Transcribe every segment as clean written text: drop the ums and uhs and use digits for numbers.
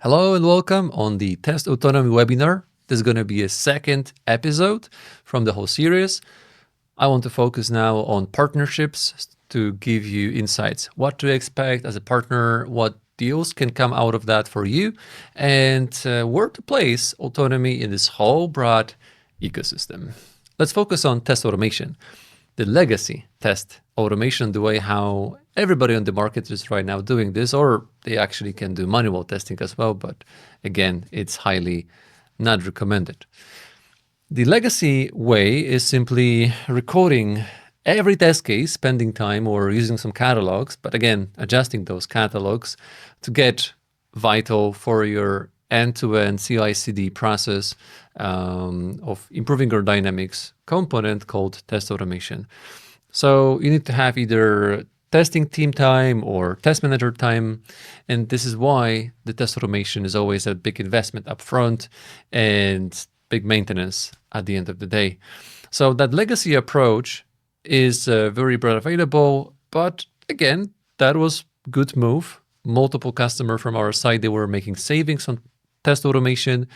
Hello and welcome on the Test Autonomy webinar. This is going to be a second episode from the whole series. I want to focus now on partnerships to give you insights, what to expect as a partner, what deals can come out of that for you, and where to place autonomy in this whole broad ecosystem. Let's focus on test automation. The legacy test automation, the way how everybody on the market is right now doing this, or they actually can do manual testing as well, but again, it's highly not recommended. The legacy way is simply recording every test case, spending time or using some catalogs, but again, adjusting those catalogs to get vital for your end-to-end CI/CD process of improving your dynamics component called test automation. So you need to have either testing team time or test manager time. And this is why the test automation is always a big investment upfront and big maintenance at the end of the day. So that legacy approach is very broad available, but again, that was good move. Multiple customers from our side, they were making savings on test automation.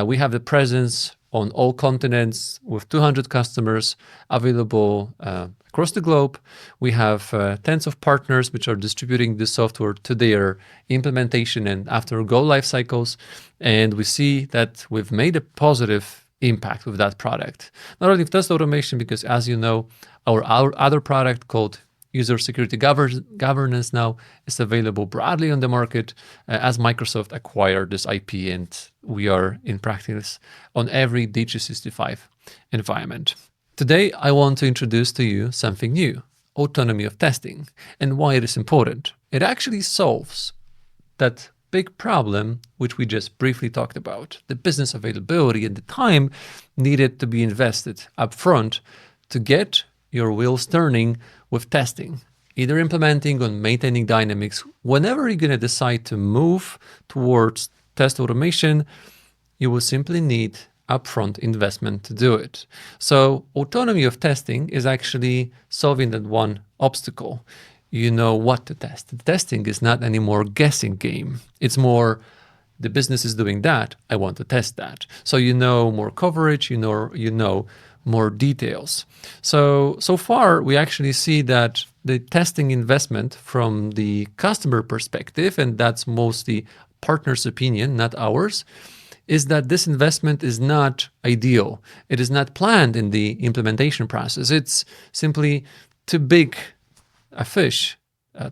We have the presence on all continents with 200 customers available across the globe. We have tens of partners which are distributing the software to their implementation and after go life cycles. And we see that we've made a positive impact with that product. Not only test automation, because as you know, our other product called User Security Governance now is available broadly on the market as Microsoft acquired this IP, and we are in practice on every D365 environment. Today, I want to introduce to you something new, autonomy of testing, and why it is important. It actually solves that big problem which we just briefly talked about, the business availability and the time needed to be invested upfront to get your wheels turning with testing, either implementing or maintaining dynamics. Whenever you're going to decide to move towards test automation, you will simply need upfront investment to do it. So autonomy of testing is actually solving that one obstacle. You know what to test. The testing is not anymore guessing game. It's more the business is doing that, I want to test that. So you know more coverage, you know more details. So far, we actually see that the testing investment from the customer perspective, and that's mostly partner's opinion, not ours, is that this investment is not ideal. It is not planned in the implementation process. It's simply too big a fish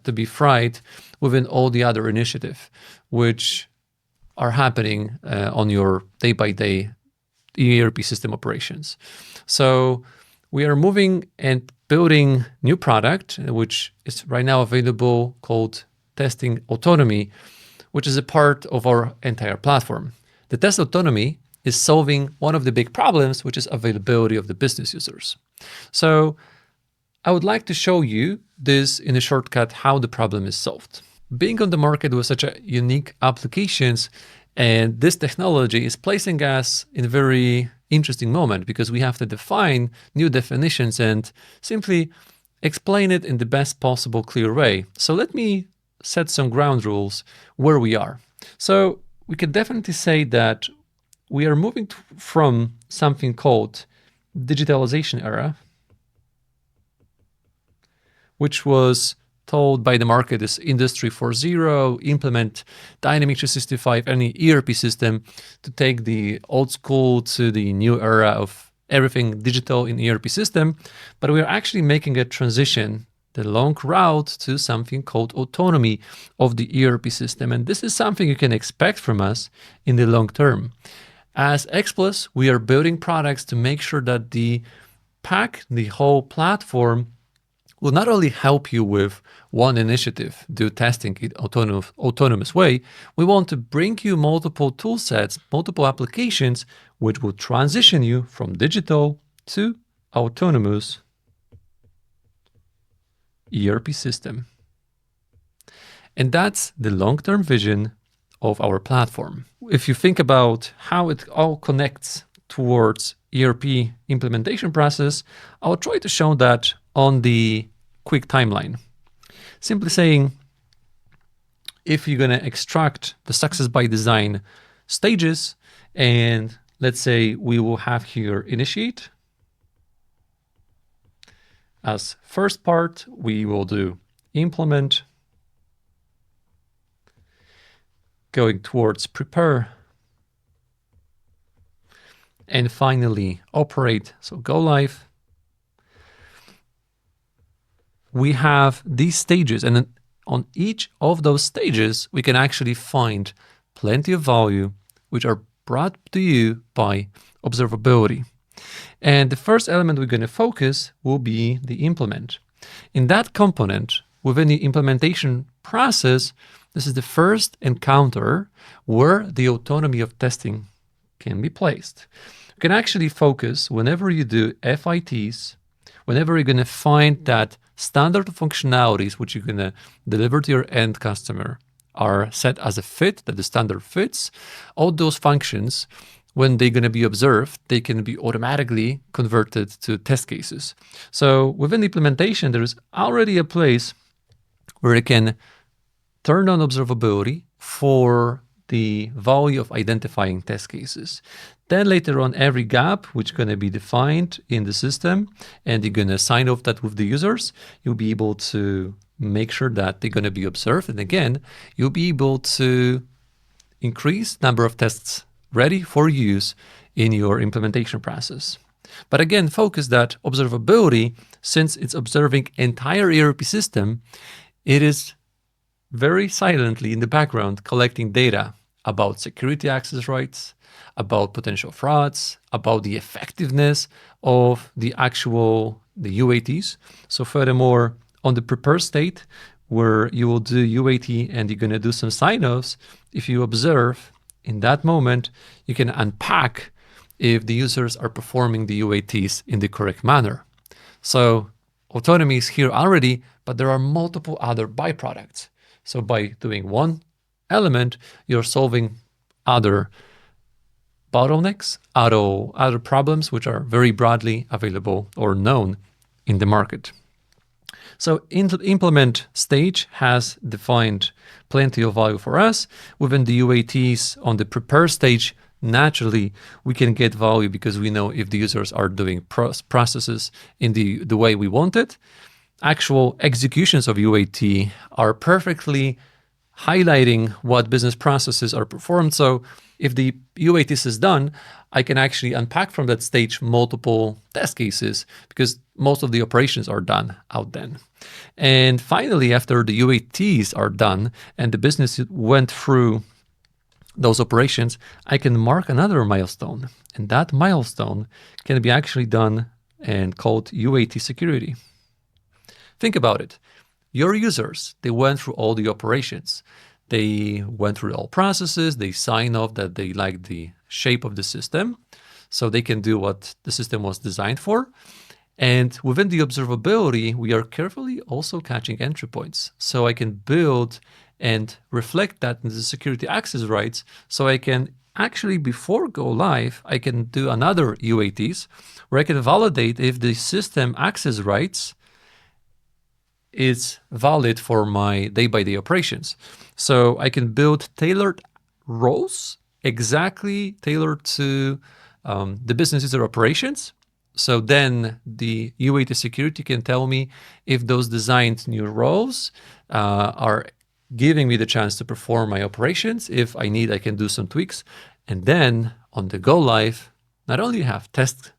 to be fried within all the other initiatives, which are happening on your day-by-day ERP system operations. So we are moving and building new product, which is right now available called Testing Autonomy, which is a part of our entire platform. The Test Autonomy is solving one of the big problems, which is availability of the business users. So I would like to show you this in a shortcut, how the problem is solved. Being on the market with such a unique applications, and this technology is placing us in a very interesting moment because we have to define new definitions and simply explain it in the best possible clear way. So let me set some ground rules where we are. So we can definitely say that we are moving from something called digitalization era, which was told by the market as Industry 4.0, implement Dynamics 365, any ERP system to take the old school to the new era of everything digital in ERP system. But we're actually making a transition, the long route to something called autonomy of the ERP system. And this is something you can expect from us in the long term. As X Plus, we are building products to make sure that the whole platform will not only help you with one initiative, do testing in autonomous way, we want to bring you multiple tool sets, multiple applications, which will transition you from digital to autonomous ERP system. And that's the long-term vision of our platform. If you think about how it all connects towards ERP implementation process, I'll try to show that on the quick timeline. Simply saying, if you're going to extract the success by design stages, and let's say we will have here initiate. As first part, we will do implement, going towards prepare, and finally operate, so go live. We have these stages, and on each of those stages, we can actually find plenty of value, which are brought to you by observability. And the first element we're going to focus will be the implement. In that component, within the implementation process, this is the first encounter where the autonomy of testing can be placed. You can actually focus whenever you do FITs, whenever you're going to find that standard functionalities which you're going to deliver to your end customer are set as a fit, that the standard fits, all those functions, when they're going to be observed, they can be automatically converted to test cases. So within the implementation, there is already a place where you can turn on observability for the value of identifying test cases. Then later on, every gap which is going to be defined in the system, and you're going to sign off that with the users, you'll be able to make sure that they're going to be observed. And again, you'll be able to increase number of tests ready for use in your implementation process. But again, focus that observability, since it's observing entire ERP system, it is very silently in the background collecting data about security access rights, about potential frauds, about the effectiveness of the UATs. So furthermore, on the prepare state, where you will do UAT and you're going to do some sign-offs, if you observe in that moment, you can unpack if the users are performing the UATs in the correct manner. So autonomy is here already, but there are multiple other byproducts. So by doing one element, you're solving other bottlenecks, other problems which are very broadly available or known in the market. So implement stage has defined plenty of value for us. Within the UATs on the prepare stage, naturally we can get value because we know if the users are doing processes in the way we want it. Actual executions of UAT are perfectly highlighting what business processes are performed. So if the UAT is done, I can actually unpack from that stage multiple test cases because most of the operations are done out then. And finally, after the UATs are done and the business went through those operations, I can mark another milestone. And that milestone can be actually done and called UAT security. Think about it. Your users, they went through all the operations. They went through all processes. They sign off that they like the shape of the system, so they can do what the system was designed for. And within the observability, we are carefully also catching entry points. So I can build and reflect that in the security access rights. So I can actually, before go live, I can do another UATs where I can validate if the system access rights is valid for my day-by-day operations. So I can build tailored roles exactly tailored to the business user operations. So then the UAT security can tell me if those designed new roles are giving me the chance to perform my operations. If I need, I can do some tweaks. And then on the go live, not only have test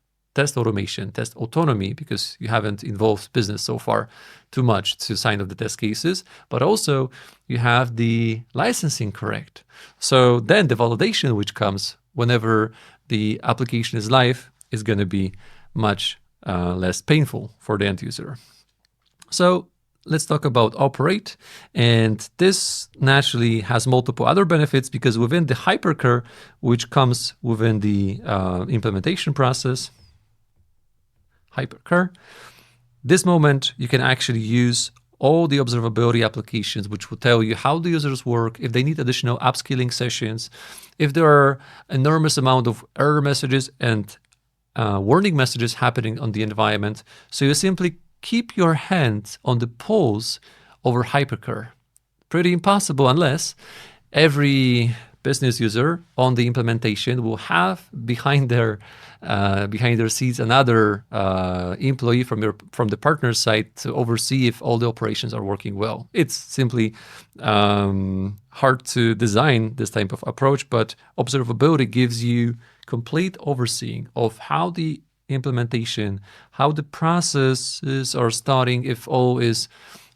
automation, test autonomy, because you haven't involved business so far too much to sign off the test cases, but also you have the licensing correct. So then the validation which comes whenever the application is live is going to be much less painful for the end user. So let's talk about operate. And this naturally has multiple other benefits because within the hypercare, which comes within the implementation process, hypercare, this moment you can actually use all the observability applications, which will tell you how the users work, if they need additional upskilling sessions, if there are enormous amount of error messages and warning messages happening on the environment. So you simply keep your hand on the pulse over hypercare. pretty impossible unless every business user on the implementation will have behind their seats another employee from the partner side to oversee if all the operations are working well. It's simply hard to design this type of approach, but observability gives you complete overseeing of how the implementation, how the processes are starting, if all is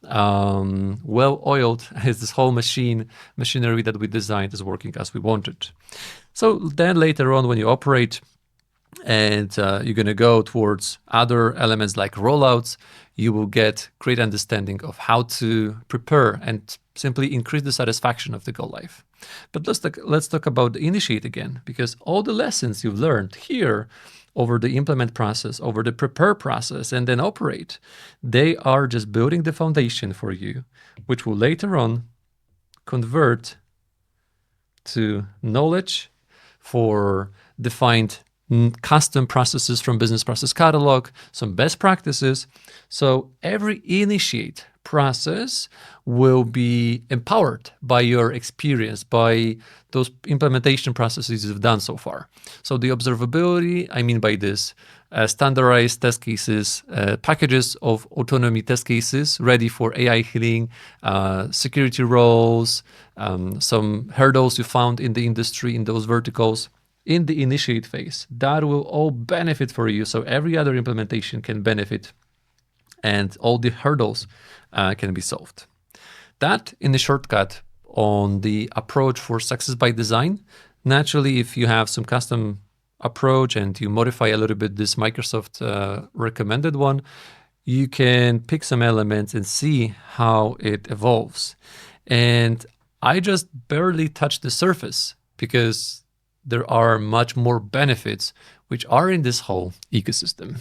well-oiled, as this whole machinery that we designed is working as we wanted. So then later on, when you operate and you're going to go towards other elements like rollouts, you will get great understanding of how to prepare and simply increase the satisfaction of the go live. But let's talk about the initiate again, because all the lessons you've learned here over the implement process, over the prepare process, and then operate, they are just building the foundation for you, which will later on convert to knowledge for defined custom processes from business process catalog, some best practices. So every initiate process will be empowered by your experience, by those implementation processes you've done so far. So the observability, I mean by this, standardized test cases, packages of autonomy test cases ready for AI healing, security roles, some hurdles you found in the industry in those verticals. In the initiate phase, that will all benefit for you. So every other implementation can benefit and all the hurdles can be solved. That in the shortcut on the approach for success by design. Naturally, if you have some custom approach and you modify a little bit this Microsoft recommended one, you can pick some elements and see how it evolves. And I just barely touched the surface because there are much more benefits which are in this whole ecosystem.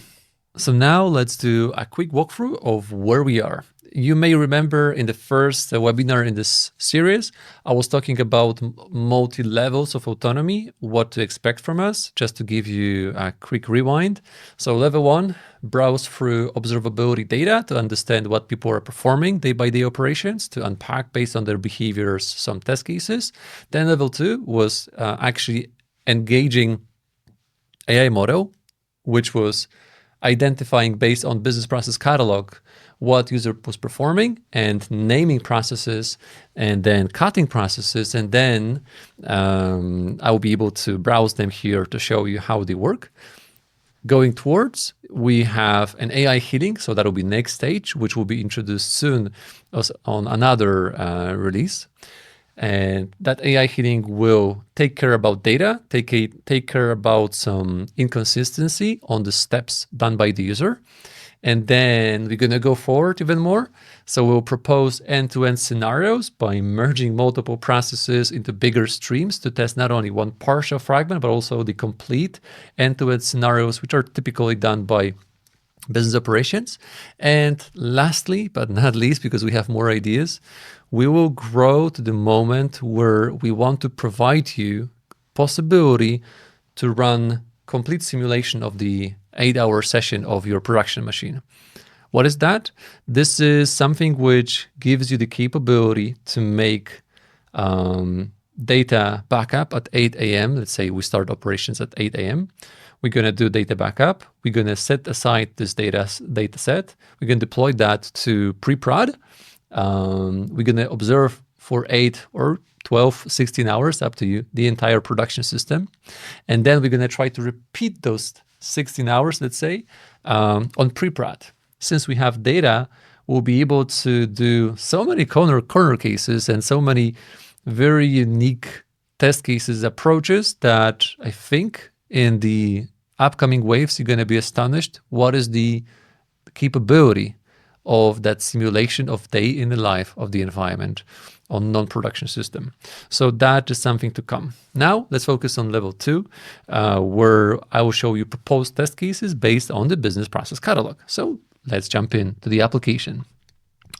So now let's do a quick walkthrough of where we are. You may remember in the first webinar in this series, I was talking about multi-levels of autonomy, what to expect from us, just to give you a quick rewind. So level 1, browse through observability data to understand what people are performing day-by-day operations, to unpack based on their behaviors some test cases. Then level 2 was actually engaging AI model, which was identifying based on business process catalog what user was performing and naming processes and then cutting processes. And then I will be able to browse them here to show you how they work. Going towards, we have an AI healing. So that will be next stage, which will be introduced soon on another release. And that AI healing will take care about data, take care about some inconsistency on the steps done by the user. And then we're going to go forward even more. So we'll propose end-to-end scenarios by merging multiple processes into bigger streams to test not only one partial fragment, but also the complete end-to-end scenarios, which are typically done by business operations. And lastly, but not least, because we have more ideas, we will grow to the moment where we want to provide you possibility to run complete simulation of the 8-hour session of your production machine. What is that? This is something which gives you the capability to make data backup at 8 a.m. Let's say we start operations at 8 a.m. We're going to do data backup. We're going to set aside this data set. We're going to deploy that to pre-prod. We're going to observe for 8 or 12, 16 hours, up to you, the entire production system. And then we're going to try to repeat those 16 hours, let's say, on pre-prod. Since we have data, we'll be able to do so many corner cases and so many very unique test cases approaches that I think in the upcoming waves, you're going to be astonished what is the capability of that simulation of day in the life of the environment on non-production system. So that is something to come. Now let's focus on level 2, where I will show you proposed test cases based on the business process catalog. So let's jump into the application.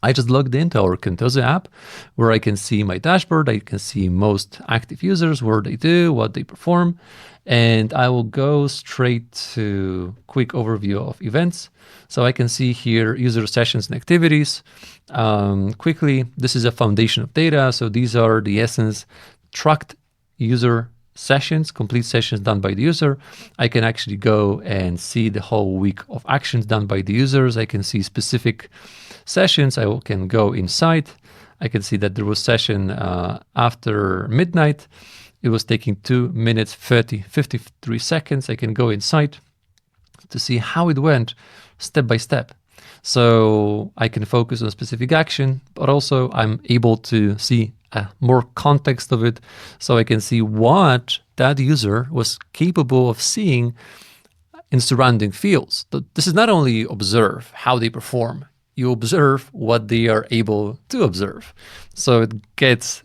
I just logged into our Contoso app where I can see my dashboard. I can see most active users, where they do, what they perform. And I will go straight to quick overview of events. So I can see here user sessions and activities. Quickly, this is a foundation of data. So these are the essence tracked user sessions, complete sessions done by the user. I can actually go and see the whole week of actions done by the users. I can see specific sessions. I can go inside. I can see that there was session after midnight. It was taking 2 minutes, 53 seconds. I can go inside to see how it went step by step. So I can focus on a specific action, but also I'm able to see more context of it. So I can see what that user was capable of seeing in surrounding fields. This is not only observe how they perform, you observe what they are able to observe. So it gets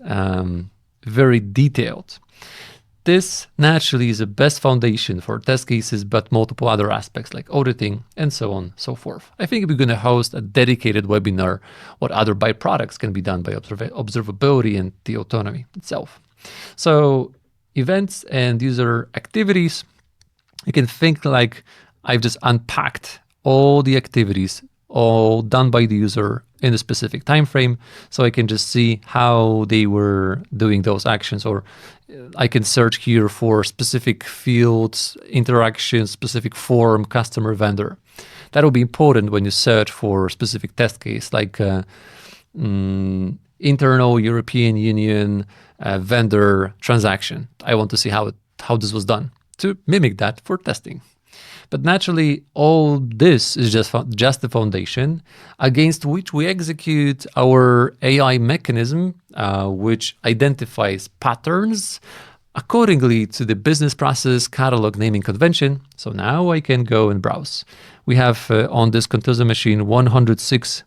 very detailed. This naturally is the best foundation for test cases, but multiple other aspects like auditing and so on and so forth. I think we're going to host a dedicated webinar what other byproducts can be done by observability and the autonomy itself. So events and user activities, you can think like I've just unpacked all the activities all done by the user in a specific time frame, so I can just see how they were doing those actions, or I can search here for specific fields, interactions, specific form, customer, vendor. That will be important when you search for a specific test case, like internal European Union vendor transaction. I want to see how this was done to mimic that for testing. But naturally, all this is just the foundation against which we execute our AI mechanism, which identifies patterns accordingly to the business process catalog naming convention. So now I can go and browse. We have on this Contoso machine 106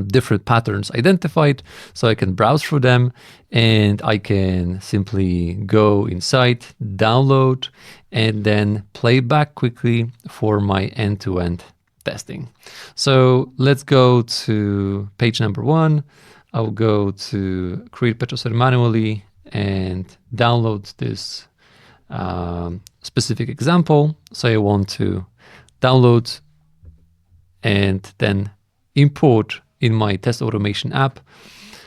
different patterns identified, so I can browse through them and I can simply go inside, download, and then play back quickly for my end-to-end testing. So let's go to page number 1. I'll go to create Petroser manually and download this specific example. So I want to download and then import in my test automation app.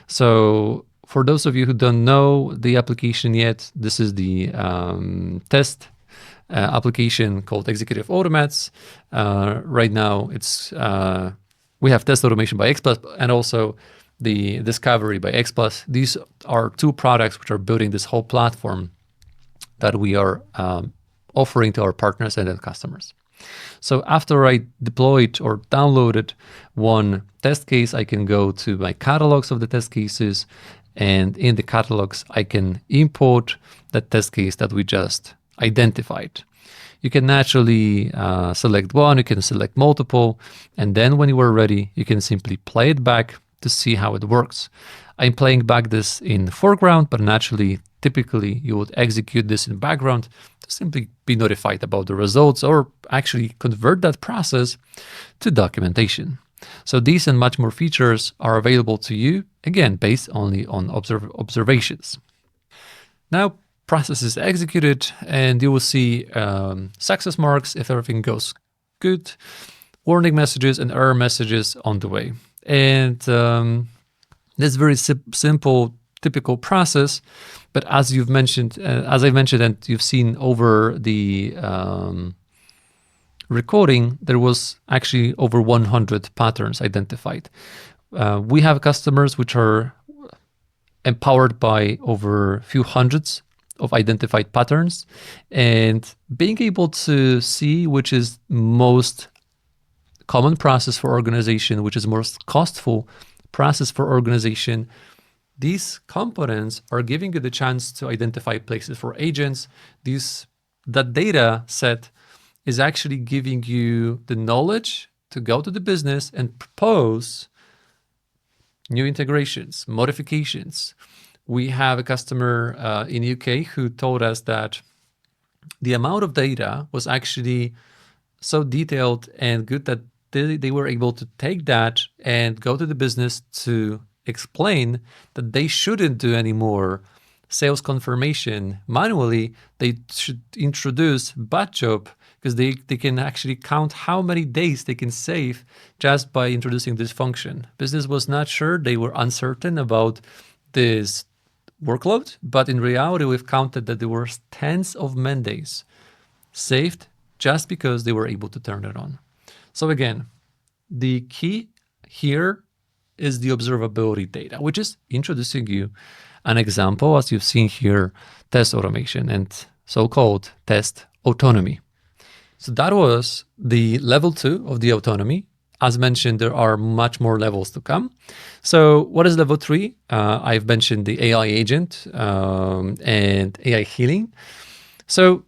So for those of you who don't know the application yet, this is the test application called Executive Automats. Right now, it's we have test automation by X+, and also the Discovery by X+. These are two products which are building this whole platform that we are offering to our partners and then customers. So after I deployed or downloaded one test case, I can go to my catalogs of the test cases, and in the catalogs, I can import that test case that we just identified. You can naturally select one, you can select multiple, and then when you are ready, you can simply play it back to see how it works. I'm playing back this in the foreground, but naturally, typically, you would execute this in background to simply be notified about the results or actually convert that process to documentation. So these and much more features are available to you, again, based only on observations. Now, process is executed and you will see success marks if everything goes good, warning messages and error messages on the way. And this very simple, typical process. But as you've mentioned, as I mentioned, and you've seen over the recording, there was actually over 100 patterns identified. We have customers which are empowered by over a few hundreds of identified patterns, and being able to see which is most common process for organization, which is most costful process for organization. These components are giving you the chance to identify places for agents. That data set is actually giving you the knowledge to go to the business and propose new integrations, modifications. We have a customer in UK who told us that the amount of data was actually so detailed and good that they were able to take that and go to the business to explain that they shouldn't do any more sales confirmation manually. They should introduce batch job because they can actually count how many days they can save just by introducing this function. Business was not sure. They were uncertain about this workload, but in reality, we've counted that there were tens of man days saved just because they were able to turn it on. So again, the key here is the observability data, which is introducing you an example, as you've seen here, test automation and so-called test autonomy. So that was the level 2 of the autonomy. As mentioned, there are much more levels to come. So what is level 3? I've mentioned the AI agent and AI healing. So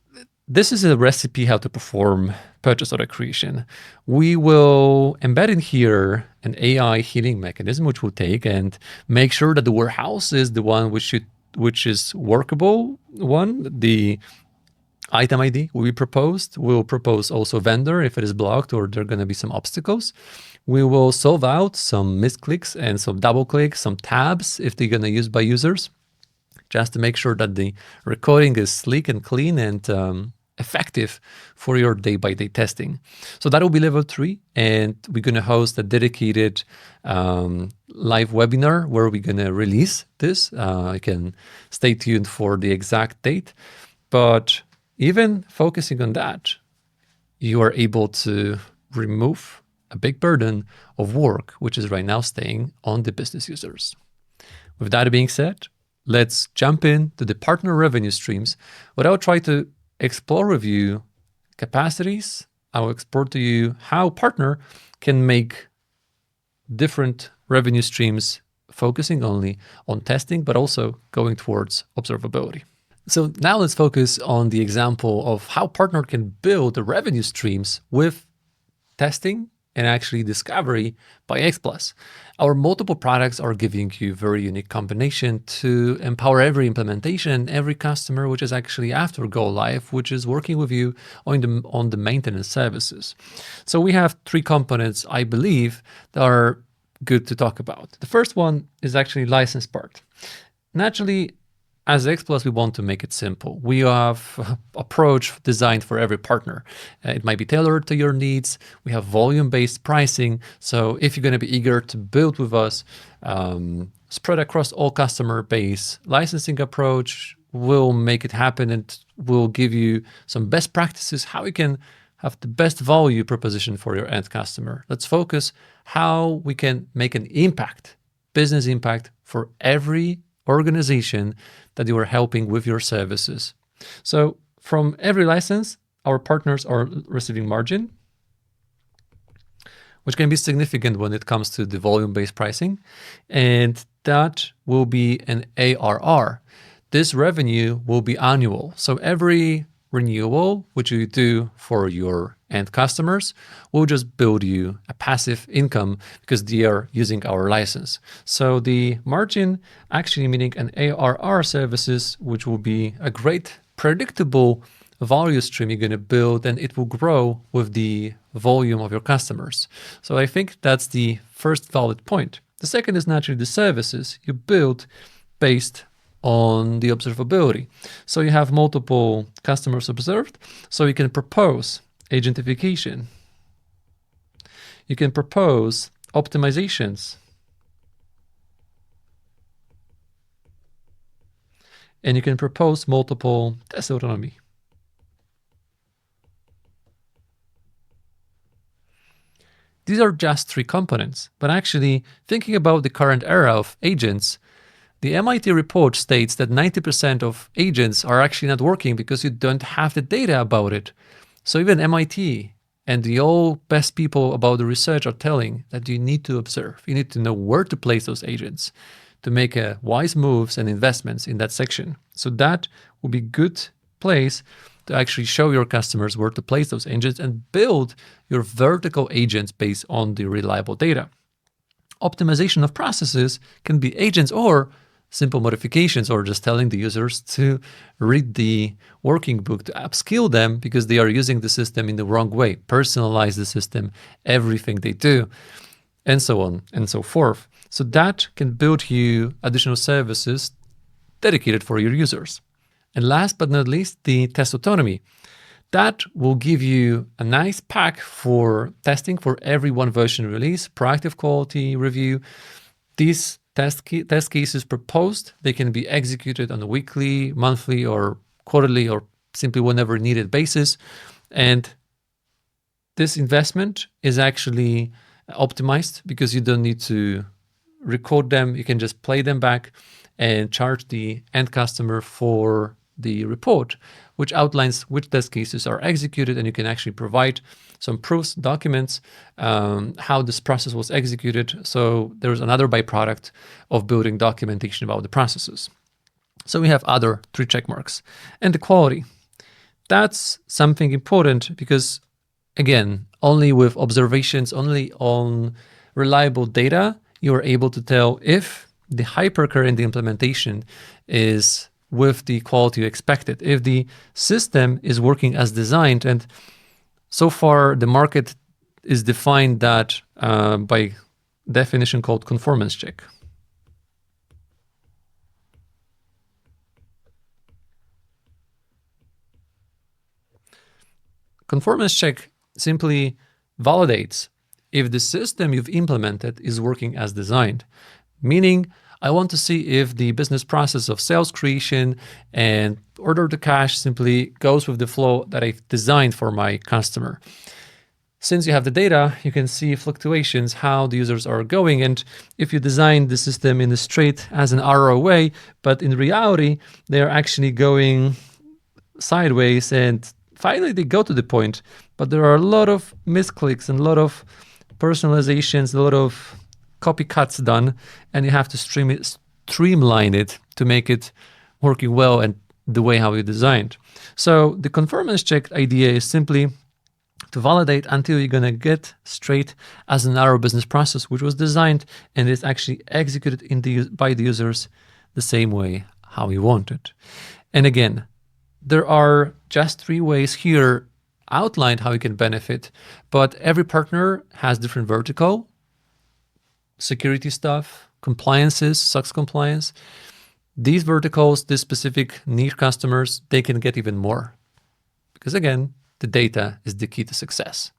this is a recipe how to perform purchase order creation. We will embed in here an AI healing mechanism, which will take and make sure that the warehouse is the one which is workable one. The item ID will be proposed. We'll propose also vendor if it is blocked or there are going to be some obstacles. We will solve out some misclicks and some double clicks, some tabs if they're going to use by users, just to make sure that the recording is sleek and clean and effective for your day-by-day testing. So that will be level 3, and we're going to host a dedicated live webinar where we're going to release this. You can stay tuned for the exact date, but even focusing on that, you are able to remove a big burden of work, which is right now staying on the business users. With that being said, let's jump into the partner revenue streams. What I'll try to explore with you capacities. I will explore to you how partner can make different revenue streams focusing only on testing, but also going towards observability. So now let's focus on the example of how partner can build the revenue streams with testing and actually discovery by X+. Our multiple products are giving you very unique combination to empower every implementation, every customer, which is actually after go live, which is working with you on the maintenance services. So we have 3 components, I believe, that are good to talk about. The first one is actually license part. Naturally, as X+, we want to make it simple. We have approach designed for every partner. It might be tailored to your needs. We have volume-based pricing. So if you're going to be eager to build with us, spread across all customer base, licensing approach will make it happen and will give you some best practices, how you can have the best value proposition for your end customer. Let's focus how we can make an impact, business impact for every organization that you are helping with your services. So from every license, our partners are receiving margin, which can be significant when it comes to the volume-based pricing. And that will be an ARR. This revenue will be annual. So every renewal, which you do for your end customers, will just build you a passive income because they are using our license. So the margin actually meaning an ARR services, which will be a great predictable value stream you're going to build, and it will grow with the volume of your customers. So I think that's the first valid point. The second is naturally the services you build based on the observability. So you have multiple customers observed, so you can propose agentification. You can propose optimizations. And you can propose multiple test autonomy. These are just 3 components, but actually thinking about the current era of agents, the MIT report states that 90% of agents are actually not working because you don't have the data about it. So even MIT and the all best people about the research are telling that you need to observe. You need to know where to place those agents to make wise moves and investments in that section. So that will be a good place to actually show your customers where to place those agents and build your vertical agents based on the reliable data. Optimization of processes can be agents or simple modifications or just telling the users to read the working book to upskill them because they are using the system in the wrong way, personalize the system, everything they do, and so on and so forth. So that can build you additional services dedicated for your users. And last but not least, the test autonomy. That will give you a nice pack for testing for every one version release, proactive quality review. These test cases proposed, they can be executed on a weekly, monthly, or quarterly, or simply whenever needed basis. And this investment is actually optimized because you don't need to record them. You can just play them back and charge the end customer for the report, which outlines which test cases are executed, and you can actually provide some proofs, documents, how this process was executed. So there's another byproduct of building documentation about the processes. So we have other 3 check marks. And the quality. That's something important because, again, only with observations, only on reliable data, you are able to tell if the hypercare in the implementation is with the quality you expected, if the system is working as designed. And so far, the market is defined that by definition called conformance check. Conformance check simply validates if the system you've implemented is working as designed, meaning I want to see if the business process of sales creation and order to cash simply goes with the flow that I've designed for my customer. Since you have the data, you can see fluctuations, how the users are going. And if you design the system in a straight as an arrow way, but in reality, they're actually going sideways and finally they go to the point, but there are a lot of misclicks and a lot of personalizations, a lot of copycats done, and you have to streamline it to make it working well and the way how you designed. So the conformance check idea is simply to validate until you're going to get straight as an arrow business process, which was designed and is actually executed by the users the same way how you want it. And again, there are just 3 ways here outlined how you can benefit, but every partner has different vertical. Security stuff, compliances, SOX compliance. These verticals, these specific niche customers, they can get even more. Because again, the data is the key to success.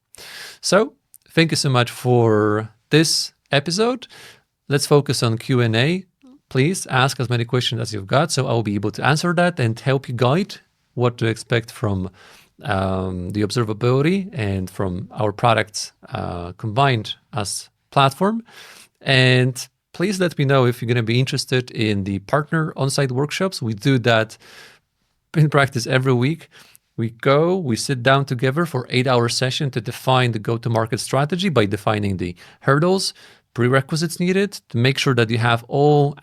So thank you so much for this episode. Let's focus on Q&A. Please ask as many questions as you've got, so I'll be able to answer that and help you guide what to expect from the observability and from our products combined as platform. And please let me know if you're going to be interested in the partner on-site workshops. We do that in practice every week. We sit down together for 8-hour session to define the go-to-market strategy by defining the hurdles, prerequisites needed to make sure that you have all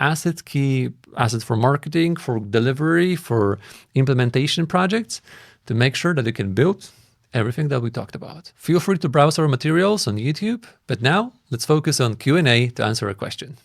key assets for marketing, for delivery, for implementation projects, to make sure that you can build everything that we talked about. Feel free to browse our materials on YouTube, but now let's focus on Q&A to answer a question.